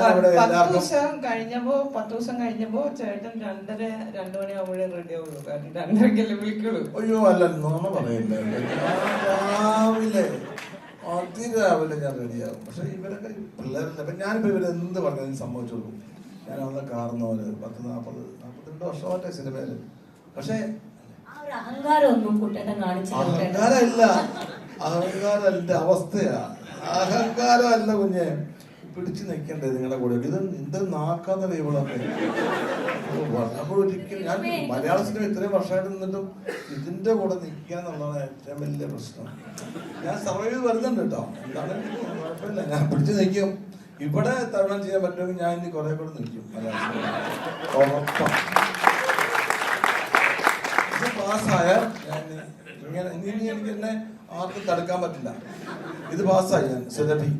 10 ദിവസം കഴിഞ്ഞപ്പോ ചേട്ടൻ 2 മണിയാവുമ്പോഴേ റെഡി ആവുള്ളൂ. 2:30 വിളിക്കുള്ളൂ. അയ്യോ അല്ല നോണ പറയില്ല, രാവിലെ അതിരാവിലെ ഞാൻ റെഡിയാകും. പക്ഷെ ഇവരൊക്കെ പിള്ളേരല്ല. അപ്പൊ ഞാനിപ്പോ ഇവരെന്ത് പറഞ്ഞാലും സമ്മതിച്ചു കൊടുക്കും. ഞാൻ അന്ന് കാർന്നോര് 42 വർഷമായിട്ടെ സിനിമയില്. പക്ഷെ അഹങ്കാരമില്ല, അഹങ്കാരല്ല അവസ്ഥയാ. അഹങ്കാരമല്ല കുഞ്ഞെ, പിടിച്ചു നിൽക്കണ്ടേ നിങ്ങളുടെ കൂടെ. ഇത് നാക്കാന്ന ദൈവങ്ങളൊക്കെ. ഒരിക്കലും ഞാൻ മലയാള സിനിമ ഇത്രയും വർഷമായിട്ട് നിന്നിട്ടും ഇതിന്റെ കൂടെ നിൽക്കുക എന്നുള്ളതാണ് ഏറ്റവും വലിയ പ്രശ്നം. ഞാൻ സർവൈവ് ചെയ്ത് വരുന്നുണ്ട് കേട്ടോ, എന്താണ് കുഴപ്പമില്ല, ഞാൻ പിടിച്ചു നിൽക്കും. ഇവിടെ തരണം ചെയ്യാൻ പറ്റുമെങ്കിൽ ഞാൻ ഇനി കുറെ കൂടെ നിൽക്കും മലയാള സിനിമ ഉറപ്പാണ്. ഇത് പാസ്സായ ഞാൻ ഇങ്ങനെ ഇനി എനിക്ക് എന്നെ ആർക്കും തടുക്കാൻ പറ്റില്ല. ഇത് പാസ്സായി ഞാൻ സുരഭി.